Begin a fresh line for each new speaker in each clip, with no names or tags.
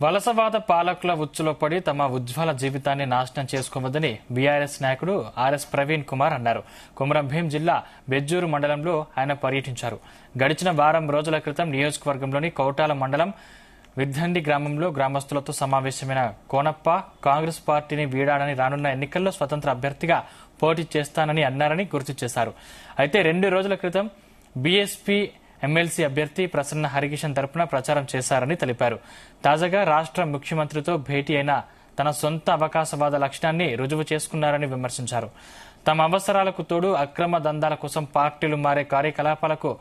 వలసవాద పాలకుల ఉచ్చులో పడి తమ ఉజ్వల జీవితాన్ని నాశనం చేసుకోవద్దని బీఆర్ఎస్ నాయకుడు ఆర్ఎస్ ప్రవీణ్ కుమార్ అన్నారు. కొమరం భీం జిల్లా బెజ్జూరు మండలంలో ఆయన పర్యటించారు. గడిచిన వారం రోజుల క్రితం నియోజకవర్గంలోని కౌటాల మండలం విద్దండి గ్రామంలో గ్రామస్తులతో సమావేశమైన కోనప్ప కాంగ్రెస్ పార్టీని వీడాలని రానున్న ఎన్నికల్లో స్వతంత్ర అభ్యర్థిగా పోటీ చేస్తానని అన్నారని గుర్తు చేశారు. అయితే 2 రోజుల క్రితం బీఎస్పీ ఎమ్మెల్సీ అభ్యర్థి ప్రసన్న హరికిషన్ తరపున ప్రచారం చేశారని తెలిపారు. తాజాగా రాష్ట్ర ముఖ్యమంత్రితో భేటీ అయిన తన సొంత అవకాశవాద లక్ష్యాన్ని రుజువు చేసుకున్నారని విమర్శించారు. తమ అవసరాలకు తోడు అక్రమ దందాల కోసం పార్టీలు మారే కార్యకలాపాలకు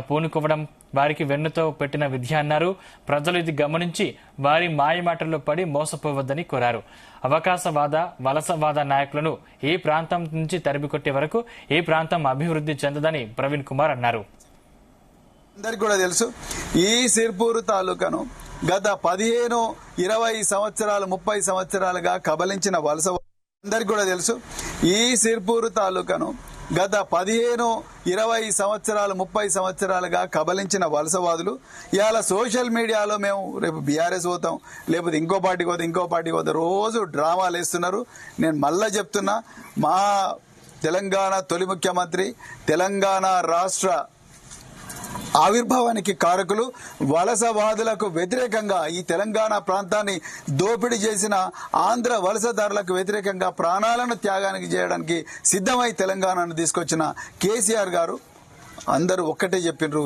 పూనుకోవడం వారికి వెన్నుతో పెట్టిన విద్య అన్నారు. ప్రజలు ఇది గమనించి వారి మాయమాటల్లో పడి మోసపోవద్దని కోరారు. అవకాశవాద వలసవాద నాయకులను ఈ ప్రాంతం నుంచి తరిమికొట్టే వరకు ఈ ప్రాంతం అభివృద్ధి చెందదని ప్రవీణ్ కుమార్ అన్నారు.
అందరికి కూడా తెలుసు, ఈ సిర్పూరు తాలూకాను గత 15, 20 సంవత్సరాలు 30 సంవత్సరాలుగా కబలించిన వలస అందరికి కూడా తెలుసు, ఈ సిర్పూరు తాలూకాను గత 15, 20 సంవత్సరాలు 30 సంవత్సరాలుగా కబలించిన వలసవాదులు ఇవాళ సోషల్ మీడియాలో మేము రేపు బీఆర్ఎస్ పోతాం, లేకపోతే ఇంకో పార్టీకి పోతాం రోజు డ్రామాలు వేస్తున్నారు. నేను మళ్ళా చెప్తున్నా, మా తెలంగాణ తొలి ముఖ్యమంత్రి, తెలంగాణ రాష్ట్ర ఆవిర్భావానికి కారకులు, వలసవాదులకు వ్యతిరేకంగా ఈ తెలంగాణ ప్రాంతాన్ని దోపిడీ చేసిన ఆంధ్ర వలసదారులకు వ్యతిరేకంగా ప్రాణాలను త్యాగానికి చేయడానికి సిద్ధమై తెలంగాణను తీసుకొచ్చిన కేసీఆర్ గారు అందరూ ఒక్కటే చెప్పినారు,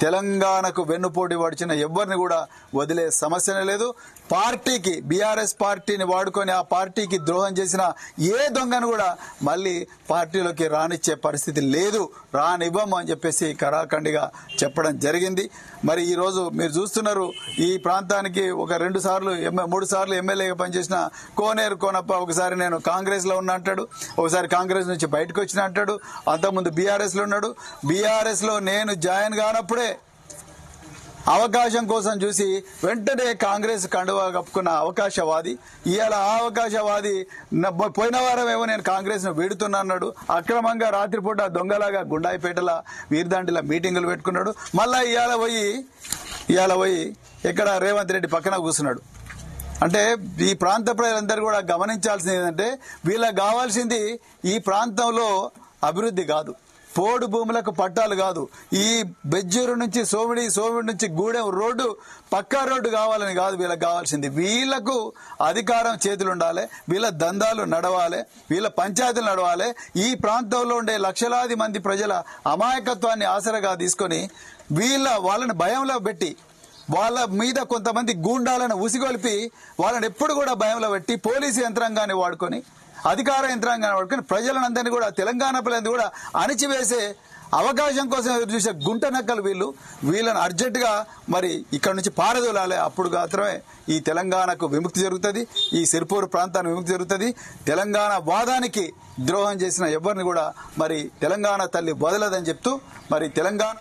తెలంగాణకు వెన్నుపోటీ పడిచిన ఎవరిని కూడా వదిలే సమస్యనే లేదు. పార్టీకి బీఆర్ఎస్ పార్టీని వాడుకొని ఆ పార్టీకి ద్రోహం చేసిన ఏ దొంగను కూడా మళ్ళీ పార్టీలోకి రానిచ్చే పరిస్థితి లేదు, రానివ్వము అని చెప్పేసి కరాఖండిగా చెప్పడం జరిగింది. మరి ఈ రోజు మీరు చూస్తున్నారు, ఈ ప్రాంతానికి ఒక 2 సార్లు 3 సార్లు ఎమ్మెల్యేగా పనిచేసిన కోనేరు కోనప్ప ఒకసారి నేను కాంగ్రెస్ లో ఉన్నా అంటాడు, ఒకసారి కాంగ్రెస్ నుంచి బయటకు వచ్చిన అంటాడు, అంతకుముందు బీఆర్ఎస్ లో ఉన్నాడు. బీఆర్ఎస్ లో నేను జాయిన్ కానప్పుడే అవకాశం కోసం చూసి వెంటనే కాంగ్రెస్ కండువా కప్పుకున్న అవకాశవాది ఇవాళ ఆ అవకాశవాది పోయిన వారం ఏమో నేను కాంగ్రెస్ ను వీడుతున్నా అన్నాడు. అక్రమంగా రాత్రిపూట దొంగలాగా గుండాయిపేటల వీర్దాంటిల మీటింగులు పెట్టుకున్నాడు. మళ్ళా ఇవాళ పోయి ఇక్కడ రేవంత్ రెడ్డి పక్కన కూర్చున్నాడు. అంటే ఈ ప్రాంత ప్రజలందరూ కూడా గమనించాల్సింది ఏంటంటే, వీళ్ళకి కావాల్సింది ఈ ప్రాంతంలో అభివృద్ధి కాదు, పోడు భూములకు పట్టాలు కాదు, ఈ బెజ్జూరు నుంచి సోమిడి నుంచి గూడెం రోడ్డు పక్కా రోడ్డు కావాలని కాదు వీళ్ళకి కావాల్సింది. వీళ్లకు అధికారం చేతులు ఉండాలి, వీళ్ళ దందాలు నడవాలి, వీళ్ళ పంచాయతీలు నడవాలి. ఈ ప్రాంతంలో ఉండే లక్షలాది మంది ప్రజల అమాయకత్వాన్ని ఆసరగా తీసుకొని వాళ్ళని భయంలో పెట్టి వాళ్ళ మీద కొంతమంది గూండాలను ఉసిగొల్పి వాళ్ళని ఎప్పుడు కూడా భయంలో పెట్టి పోలీసు యంత్రాంగాన్ని వాడుకొని అధికార యంత్రాంగాన్ని వాడుకొని ప్రజలందరినీ కూడా తెలంగాణ ప్రజలందరూ కూడా అణిచివేసే అవకాశం కోసం ఎదురు చూసే గుంట నక్కలు వీళ్ళని అర్జెంటుగా మరి ఇక్కడ నుంచి పారదోలాలి. అప్పుడు మాత్రమే ఈ తెలంగాణకు విముక్తి జరుగుతుంది, ఈ సిర్పూరు ప్రాంతానికి విముక్తి జరుగుతుంది. తెలంగాణ వాదానికి ద్రోహం చేసిన ఎవరిని కూడా మరి తెలంగాణ తల్లి వదలదని చెప్తూ మరి తెలంగాణ